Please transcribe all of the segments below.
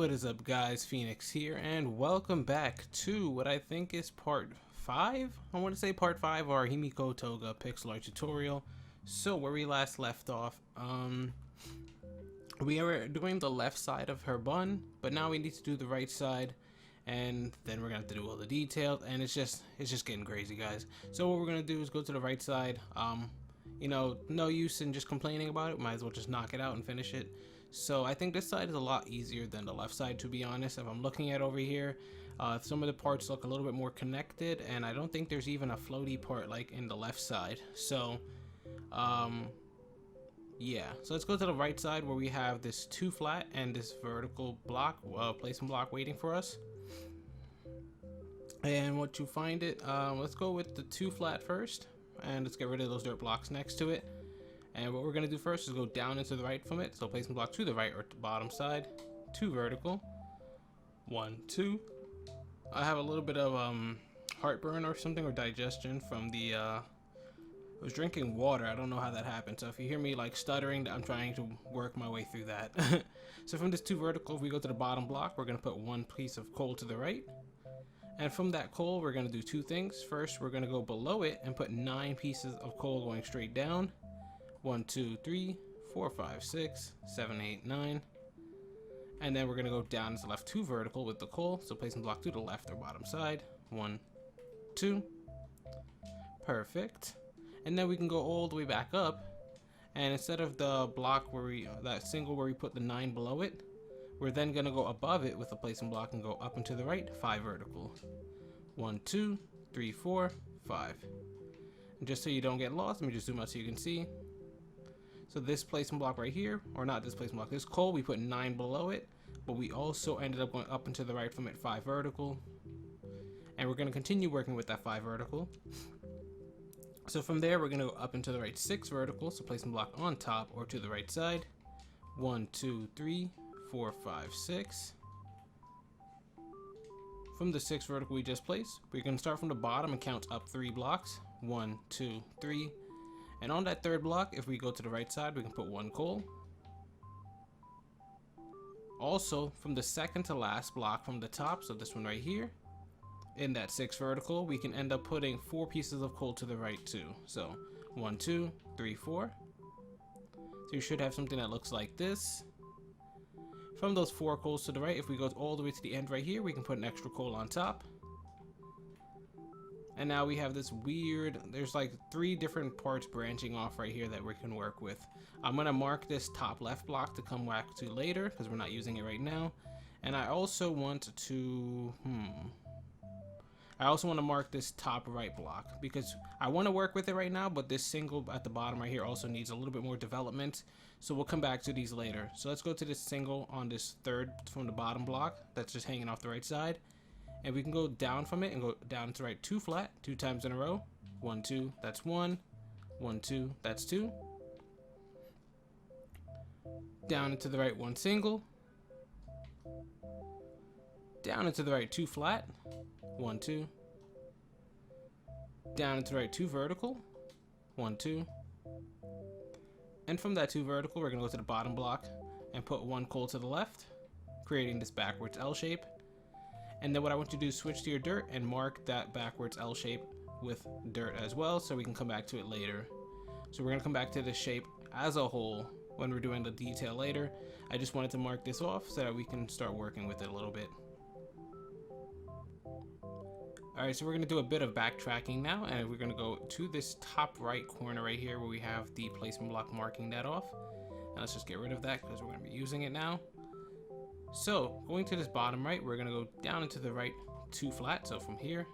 What is up, guys? Phoenix here, and welcome back to what I think is part 5? I want to say part 5 of our Himiko Toga pixel art tutorial. So where we last left off, we were doing the left side of her bun, but now we need to do the right side, and then we're gonna have to do all the details, and it's just getting crazy, guys. So what we're gonna do is go to the right side. You know, no use in just complaining about it. Might as well just knock it out and finish it. So I think this side is a lot easier than the left side, to be honest. If I'm looking at over here, some of the parts look a little bit more connected, and I don't think there's even a floaty part like in the left side. So yeah, so let's go to the right side where we have this 2 flat and this vertical block, placement block waiting for us. And once you find it, let's go with the 2 flat first, and let's get rid of those dirt blocks next to it. And what we're going to do first is go down and to the right from it. So placement block to the right or to the bottom side. 2 vertical. 1, 2. I have a little bit of heartburn or something, or digestion from the I was drinking water. I don't know how that happened. So if you hear me like stuttering, I'm trying to work my way through that. So from this 2 vertical, if we go to the bottom block, we're going to put 1 piece of coal to the right. And from that coal, we're going to do 2 things. First, we're going to go below it and put 9 pieces of coal going straight down. 1, 2, 3, 4, 5, 6, 7, 8, 9. And then we're going to go down to the left 2 vertical with the coal. So placement block to the left or bottom side. 1, 2. Perfect. And then we can go all the way back up. And instead of the block where that single where we put the 9 below it, we're then going to go above it with the placement block and go up and to the right, 5 vertical. 1, 2, 3, 4, 5. And just so you don't get lost, let me just zoom out so you can see. So this placement block right here, or not this placement block, this coal, we put 9 below it, but we also ended up going up and to the right from it, 5 vertical. And we're going to continue working with that 5 vertical. So from there, we're going to go up and to the right 6 vertical, so placement block on top or to the right side. 1, 2, 3, 4, 5, 6. From the 6 vertical we just placed, we're going to start from the bottom and count up 3 blocks. 1, 2, 3. And on that 3rd block, if we go to the right side, we can put 1 coal. Also, from the 2nd to last block from the top, so this one right here, in that 6 vertical, we can end up putting 4 pieces of coal to the right too. So 1, 2, 3, 4. So you should have something that looks like this. From those 4 coals to the right, if we go all the way to the end right here, we can put an extra coal on top. And now we have this weird, there's like 3 different parts branching off right here that we can work with. I'm going to mark this top left block to come back to later because we're not using it right now. And I also want to, mark this top right block because I want to work with it right now, but this single at the bottom right here also needs a little bit more development. So we'll come back to these later. So let's go to this single on this 3rd from the bottom block that's just hanging off the right side. And we can go down from it and go down to right 2 flat 2 times in a row. 1, 2, that's 1. 1, 2, that's 2. Down and to the right 1 single. Down and to the right 2 flat. 1, 2. Down and to the right 2 vertical. 1, 2. And from that 2 vertical, we're going to go to the bottom block and put 1 coal to the left, creating this backwards L shape. And then what I want you to do is switch to your dirt and mark that backwards L shape with dirt as well, so we can come back to it later. So we're going to come back to this shape as a whole when we're doing the detail later. I just wanted to mark this off so that we can start working with it a little bit. Alright, so we're going to do a bit of backtracking now, and we're going to go to this top right corner right here where we have the placement block marking that off. And let's just get rid of that because we're going to be using it now. So, going to this bottom right, we're going to go down into the right 2 flat. So from here,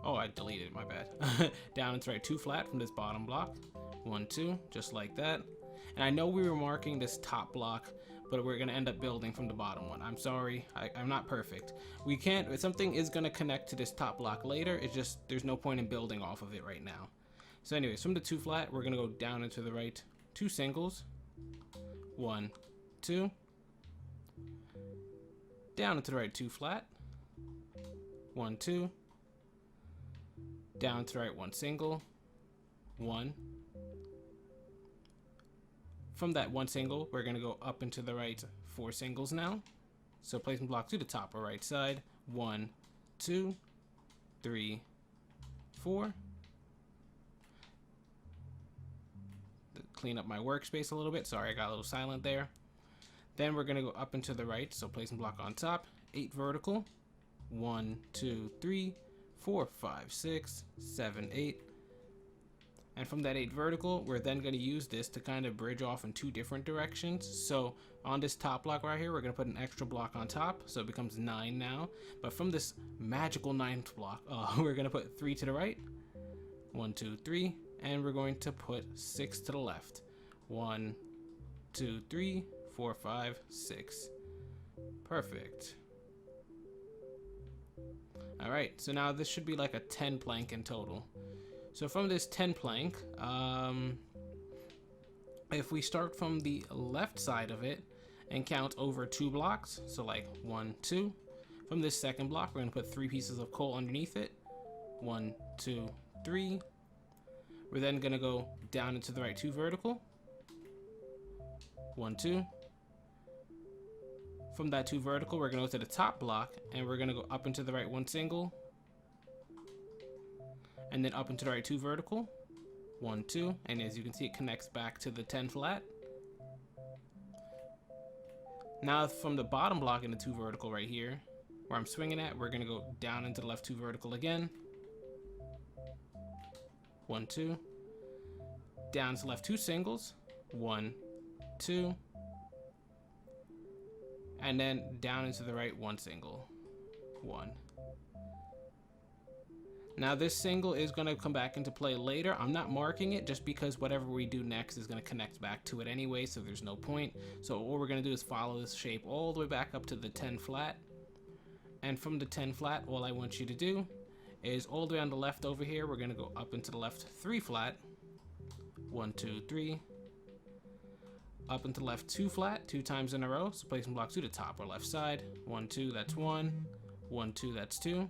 oh, I deleted it, my bad. Down into right 2 flat from this bottom block. 1, 2, just like that. And I know we were marking this top block, but we're going to end up building from the bottom one. I'm sorry, I'm not perfect. We can't, something is going to connect to this top block later. It's just, there's no point in building off of it right now. So anyways, from the 2 flat, we're going to go down into the right 2 singles. 1, 2. Down into the right 2 flat. 1, 2. Down to the right 1 single. 1. From that one single, we're going to go up and to the right 4 singles now. So placing block to the top or right side. 1, 2, 3, 4. Clean up my workspace a little bit. Sorry, I got a little silent there. Then we're going to go up and to the right. So placing block on top. 8 vertical. 1, 2, 3, 4, 5, 6, 7, 8. And from that 8 vertical, we're then going to use this to kind of bridge off in 2 different directions. So on this top block right here, we're going to put an extra block on top. So it becomes 9 now. But from this magical 9th block, we're going to put 3 to the right. 1, 2, 3. And we're going to put 6 to the left. 1, 2, 3, 4, 5, 6. Perfect. All right, so now this should be like a 10 plank in total. So from this 10 plank, if we start from the left side of it and count over 2 blocks, so like 1, 2, from this second block, we're gonna put 3 pieces of coal underneath it. 1, 2, 3. We're then gonna go down into the right 2 vertical. 1, 2. From that 2 vertical, we're gonna go to the top block and we're gonna go up into the right 1 single. And then up into the right 2 vertical. 1, 2. And as you can see, it connects back to the 10 flat. Now from the bottom block in the 2 vertical right here, where I'm swinging at, we're gonna go down into the left 2 vertical again. 1, 2. Down to left 2 singles. 1, 2. And then down into the right 1 single. 1. Now this single is going to come back into play later. I'm not marking it just because whatever we do next is going to connect back to it anyway, so there's no point. So what we're going to do is follow this shape all the way back up to the 10 flat. And from the 10 flat, all I want you to do is all the way on the left over here, we're going to go up into the left 3 flat. 1, 2, 3. Up into the left 2 flat 2 times in a row. So placing block to the top or left side. 1, 2, that's 1. 1, 2, that's 2.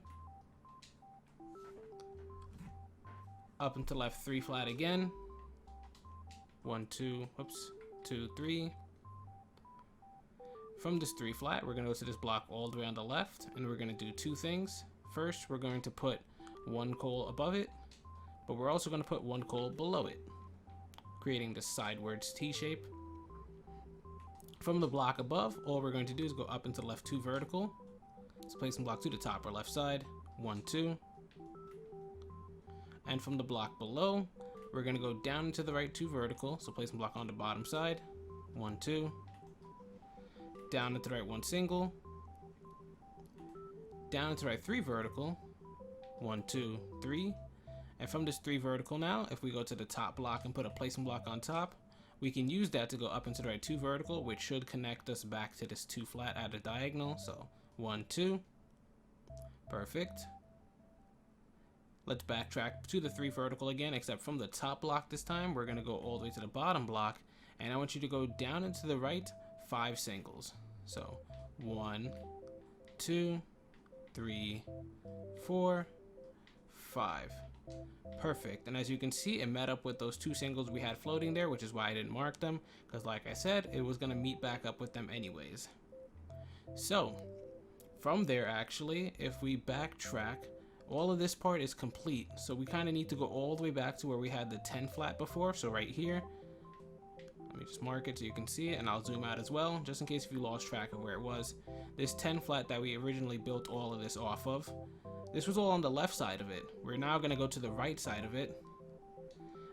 Up into left 3 flat again. 1, 2, whoops, 2, 3. From this 3 flat, we're going to go to this block all the way on the left, and we're going to do 2 things. First, we're going to put 1 coal above it, but we're also going to put 1 coal below it, creating this sidewards T shape. From the block above, all we're going to do is go up into the left 2 vertical. So placing block to the top or left side. 1, 2. And from the block below, we're going to go down into the right 2 vertical. So placing block on the bottom side. 1, 2. Down into the right 1 single. Down into the right 3 vertical. 1, 2, 3. And from this 3 vertical now, if we go to the top block and put a placement block on top, we can use that to go up into the right 2 vertical, which should connect us back to this 2 flat at a diagonal. So 1, 2. Perfect. Let's backtrack to the 3 vertical again, except from the top block this time, we're going to go all the way to the bottom block, and I want you to go down into the right 5 singles. So 1, 2, 3, 4, 5. Perfect. And as you can see, it met up with those 2 singles we had floating there, which is why I didn't mark them, because like I said, it was going to meet back up with them anyways. So from there, actually, if we backtrack, all of this part is complete, so we kind of need to go all the way back to where we had the 10 flat before. So right here, let me just mark it so you can see it, and I'll zoom out as well, just in case if you lost track of where it was. This 10 flat that we originally built all of this off of, this was all on the left side of it. We're now going to go to the right side of it,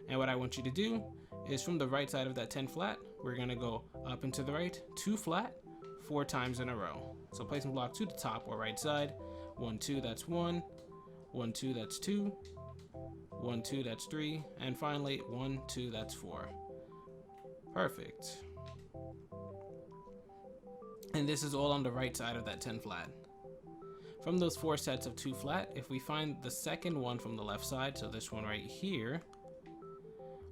and what I want you to do is from the right side of that 10 flat, we're going to go up into the right 2 flat 4 times in a row. So placing block to the top or right side. 1, 2, that's 1. 1, 2, that's 2. 1, 2, that's 3. And finally, 1, 2, that's 4. Perfect. And this is all on the right side of that 10 flat. From those 4 sets of 2 flat, if we find the second one from the left side, so this one right here,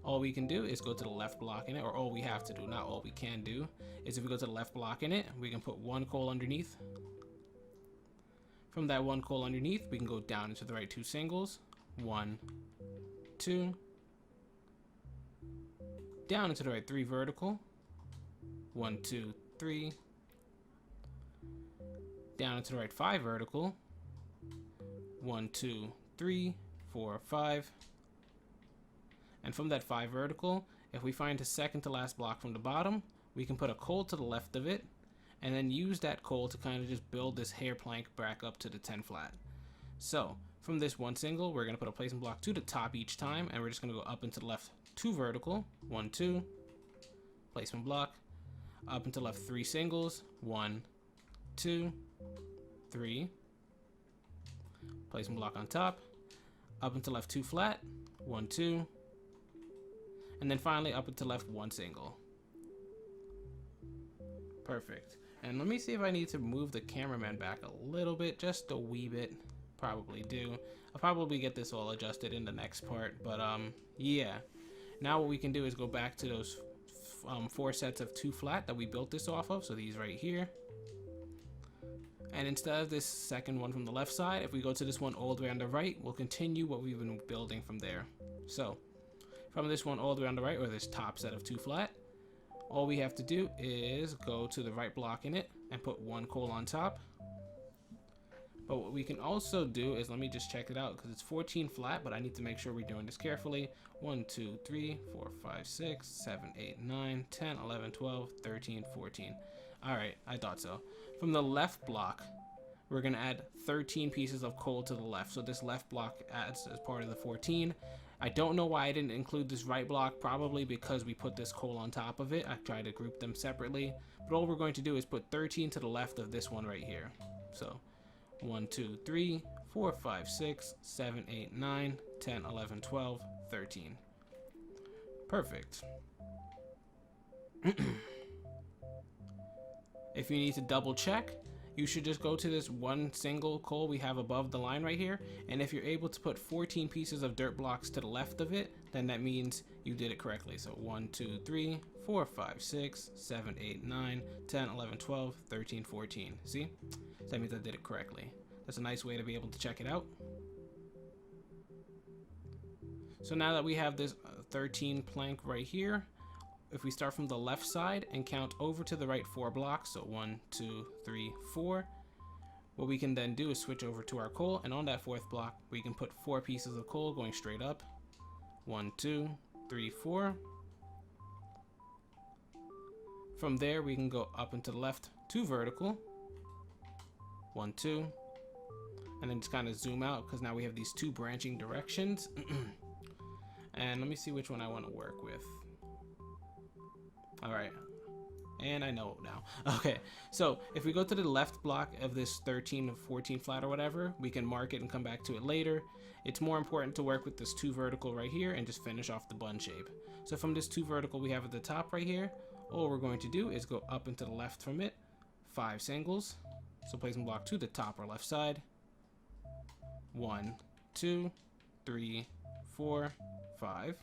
all we can do is go to the left block in it, or all we have to do, not all we can do, is if we go to the left block in it, we can put 1 coal underneath. From that 1 coal underneath, we can go down into the right 2 singles. 1, 2. Down into the right 3 vertical. 1, 2, 3. Down into the right 5 vertical. 1, 2, 3, 4, 5. And from that 5 vertical, if we find the second to last block from the bottom, we can put a coal to the left of it, and then use that coal to kind of just build this hair plank back up to the 10 flat. So from this one single, we're going to put a placement block to the top each time, and we're just going to go up and to the left 2 vertical, 1, 2, placement block, up and to the left 3 singles, 1, 2, 3, placement block on top, up and to left 2 flat, 1, 2, and then finally up and to left 1 single. Perfect. And let me see if I need to move the cameraman back a little bit, just a wee bit. Probably do. I'll probably get this all adjusted in the next part, but yeah. Now what we can do is go back to those 4 sets of 2 flat that we built this off of, so these right here. And instead of this second one from the left side, if we go to this one all the way on the right, we'll continue what we've been building from there. So from this one all the way on the right, or this top set of 2 flat, all we have to do is go to the right block in it and put 1 coal on top. But what we can also do is, let me just check it out, because it's 14 flat, but I need to make sure we're doing this carefully. 1, 2, 3, 4, 5, 6, 7, 8, 9, 10, 11, 12, 13, 14. All right, I thought so. From the left block, we're going to add 13 pieces of coal to the left. So this left block adds as part of the 14. I don't know why I didn't include this right block, probably because we put this coal on top of it. I tried to group them separately, but all we're going to do is put 13 to the left of this one right here. So 1, 2, 3, 4, 5, 6, 7, 8, 9, 10, 11, 12, 13. Perfect. If you need to double check, you should just go to this 1 single coal we have above the line right here, and if you're able to put 14 pieces of dirt blocks to the left of it, then that means you did it correctly. So 1, 2, 3, 4, 5, 6, 7, 8, 9, 10, 11, 12, 13, 14. See? So that means I did it correctly. That's a nice way to be able to check it out. So now that we have this 13 plank right here, if we start from the left side and count over to the right 4 blocks, so 1, 2, 3, 4, what we can then do is switch over to our coal, and on that 4th block, we can put 4 pieces of coal going straight up. 1, 2, 3, 4. From there, we can go up and to the left 2 vertical. 1, 2. And then just kind of zoom out, because now we have these 2 branching directions. And let me see which one I want to work with. All right, and I know now. Okay, so if we go to the left block of this 13 or 14 flat or whatever, we can mark it and come back to it later. It's more important to work with this 2 vertical right here and just finish off the bun shape. So from this 2 vertical we have at the top right here, all we're going to do is go up and to the left from it, 5 singles. So placement block to the top or left side. 1, 2, 3, 4, 5.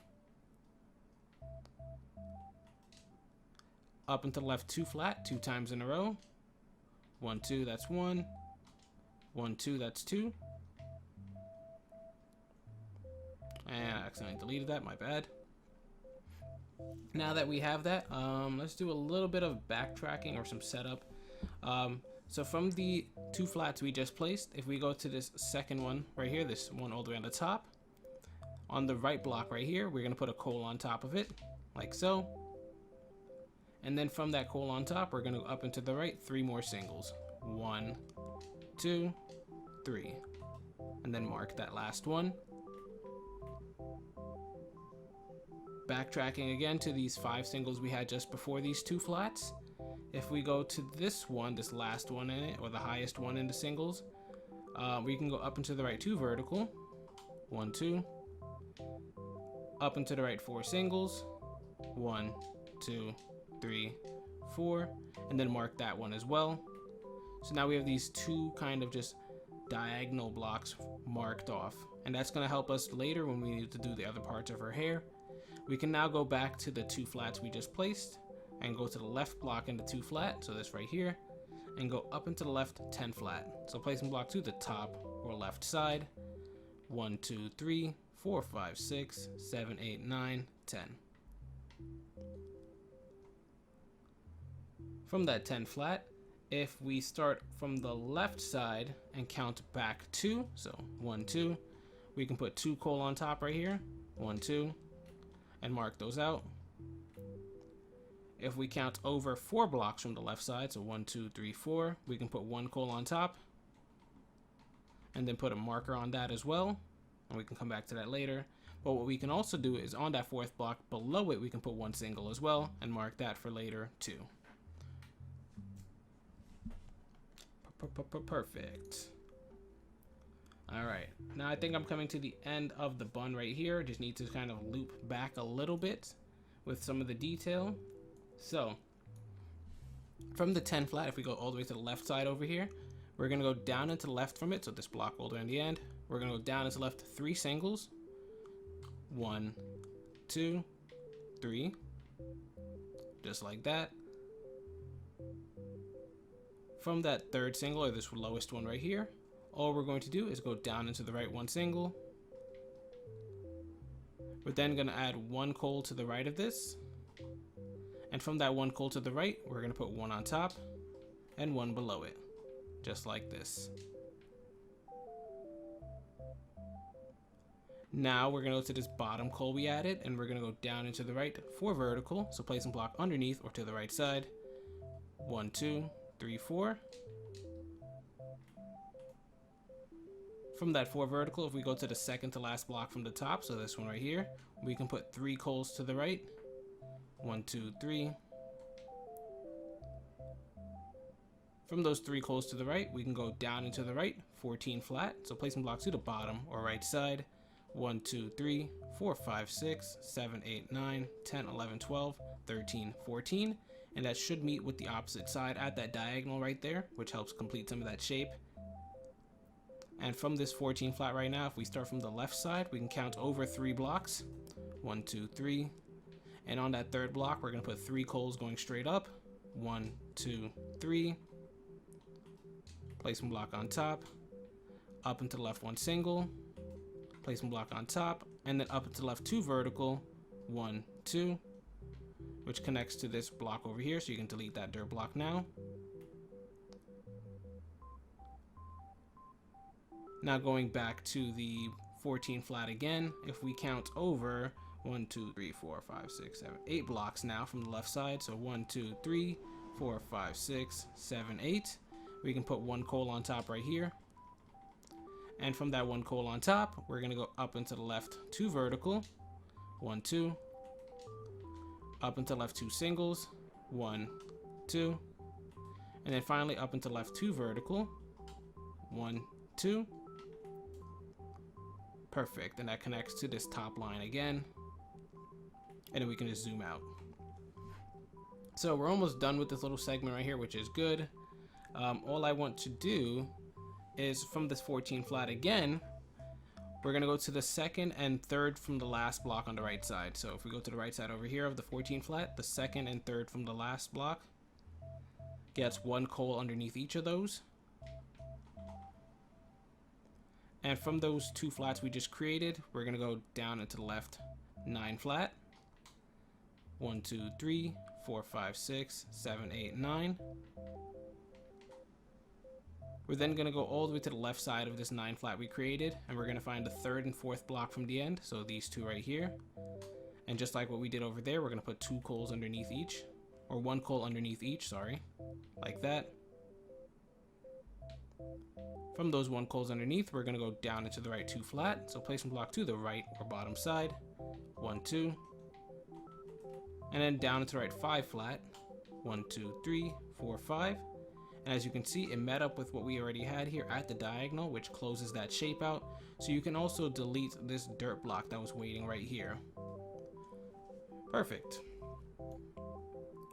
Up and to the left 2 flat, 2 times in a row. 1, 2, that's 1. 1, 2, that's 2. And I accidentally deleted that, my bad. Now that we have that, let's do a little bit of backtracking or some setup. So from the 2 flats we just placed, if we go to this second one right here, this one all the way on the top, on the right block right here, we're going to put a coal on top of it, like so. And then from that coal on top, we're going to go up and to the right 3 more singles. 1, 2, 3. And then mark that last one. Backtracking again to these 5 singles we had just before these 2 flats. If we go to this one, this last one in it, or the highest one in the singles, we can go up and to the right 2 vertical. 1, 2. Up and to the right 4 singles. 1, 2, 3, 4, and then mark that one as well. So now we have these 2 kind of just diagonal blocks marked off, and that's going to help us later when we need to do the other parts of her hair. We can now go back to the 2 flats we just placed and go to the left block in the 2 flat, so this right here, and go up into the left 10 flat. So placement block to the top or left side. 1, 2, 3, 4, 5, 6, 7, 8, 9, 10. From that 10 flat, if we start from the left side and count back 2, so 1, 2, we can put 2 coal on top right here, 1, 2, and mark those out. If we count over 4 blocks from the left side, so 1, 2, 3, 4, we can put 1 coal on top, and then put a marker on that as well, and we can come back to that later. But what we can also do is on that 4th block below it, we can put 1 single as well, and mark that for later too. Perfect. Alright, now I think I'm coming to the end of the bun right here. Just need to kind of loop back a little bit with some of the detail. So, from the 10 flat, if we go all the way to the left side over here, we're going to go down and to the left from it, so this block all the way in the end. We're going to go down and to the left 3 singles. 1, 2, 3. Just like that. From that 3rd single, or this lowest one right here, all we're going to do is go down into the right 1 single. We're then going to add 1 coal to the right of this. And from that 1 coal to the right, we're going to put 1 on top and 1 below it. Just like this. Now we're going to go to this bottom coal we added, and we're going to go down into the right 4 vertical. So place a block underneath or to the right side. 1, 2, 3, 4. From that 4 vertical, if we go to the second to last block from the top, so this one right here, we can put 3 coals to the right. 1, 2, 3. From those 3 coals to the right, we can go down into the right 14 flat. So placing blocks to the bottom or right side. 1, 2, 3, 4, 5, 6, 7, 8, 9, 10, 11, 12, 13, 14. And that should meet with the opposite side at that diagonal right there, which helps complete some of that shape. And from this 14 flat right now, if we start from the left side, we can count over 3 blocks. 1, 2, 3. And on that 3rd block, we're going to put 3 coals going straight up. 1, 2, 3. Place one block on top. Up and to the left 1 single. Place one block on top. And then up and to the left 2 vertical. 1, 2. Which connects to this block over here, so you can delete that dirt block now. Now going back to the 14 flat again, if we count over 1, 2, 3, 4, 5, 6, 7, 8 blocks now from the left side. So 1, 2, 3, 4, 5, 6, 7, 8. We can put 1 coal on top right here. And from that 1 coal on top, we're going to go up into the left 2 vertical. 1, 2. Up into left 2 singles. 1, 2. And then finally up into left 2 vertical. 1, 2. Perfect. And that connects to this top line again. And then we can just zoom out. So we're almost done with this little segment right here, which is good. All I want to do is from this 14 flat again, we're going to go to the 2nd and 3rd from the last block on the right side. So if we go to the right side over here of the 14 flat, the 2nd and 3rd from the last block gets 1 coal underneath each of those. And from those 2 flats we just created, we're going to go down into the left 9 flat. 1, 2, 3, 4, 5, 6, 7, 8, 9. We're then going to go all the way to the left side of this 9 flat we created, and we're going to find the 3rd and 4th block from the end, so these 2 right here. And just like what we did over there, we're going to put 2 coals underneath each, or 1 coal underneath each, sorry, like that. From those 1 coals underneath, we're going to go down into the right 2 flat, so place one block to the right or bottom side. 1, 2. And then down into the right 5 flat. 1, 2, 3, 4, 5. And as you can see, it met up with what we already had here at the diagonal, which closes that shape out. So you can also delete this dirt block that was waiting right here. Perfect.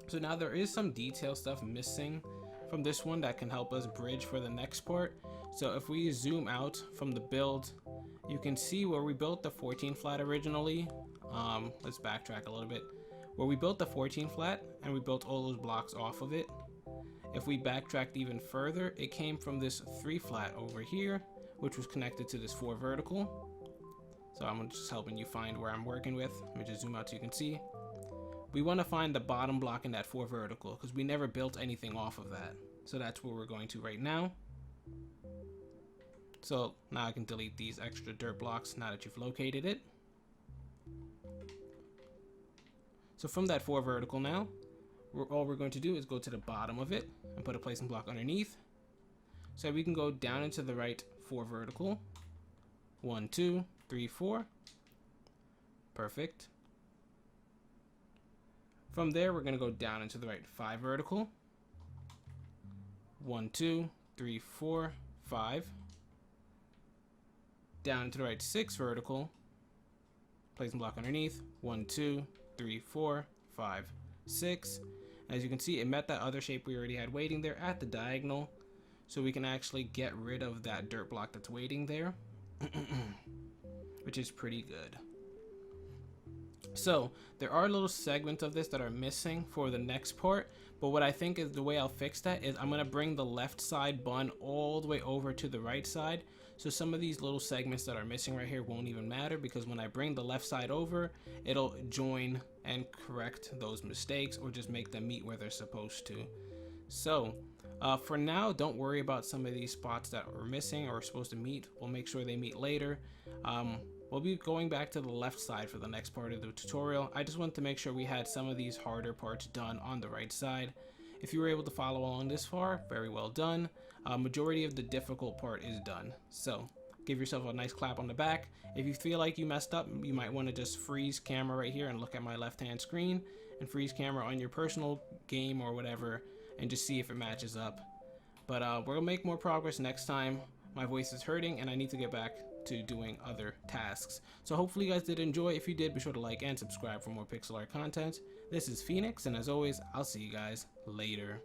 So now there is some detail stuff missing from this one that can help us bridge for the next part. So if we zoom out from the build, you can see where we built the 14 flat originally. Let's backtrack a little bit. Where we built the 14 flat and we built all those blocks off of it. If we backtracked even further, it came from this 3 flat over here, which was connected to this 4 vertical. So I'm just helping you find where I'm working with. Let me just zoom out so you can see. we want to find the bottom block in that 4 vertical because we never built anything off of that. So that's where we're going to right now. So now I can delete these extra dirt blocks now that you've located it. So from that 4 vertical now, all we're going to do is go to the bottom of it and put a placement block underneath. So we can go down into the right 4 vertical. 1, 2, 3, 4. Perfect. From there, we're going to go down into the right 5 vertical. 1, 2, 3, 4, 5. Down to the right 6 vertical. Placement block underneath. 1, 2, 3, 4, 5, 6. As you can see, it met that other shape we already had waiting there at the diagonal. So we can actually get rid of that dirt block that's waiting there. Which is pretty good. So there are little segments of this that are missing for the next part, but what I think is the way I'll fix that is I'm going to bring the left side bun all the way over to the right side. So some of these little segments that are missing right here won't even matter, because when I bring the left side over, it'll join and correct those mistakes or just make them meet where they're supposed to. So for now, don't worry about some of these spots that are missing or are supposed to meet. We'll make sure they meet later. We'll be going back to the left side for the next part of the tutorial. I just wanted to make sure we had some of these harder parts done on the right side. If you were able to follow along this far, very well done. Majority of the difficult part is done. So give yourself a nice clap on the back. If you feel like you messed up, you might want to just freeze camera right here and look at my left-hand screen, and freeze camera on your personal game or whatever, and just see if it matches up. But we'll make more progress next time. My voice is hurting and I need to get back to doing other tasks. So hopefully you guys did enjoy. If you did, be sure to like and subscribe for more pixel art content. This is Phoenix, and as always, I'll see you guys later.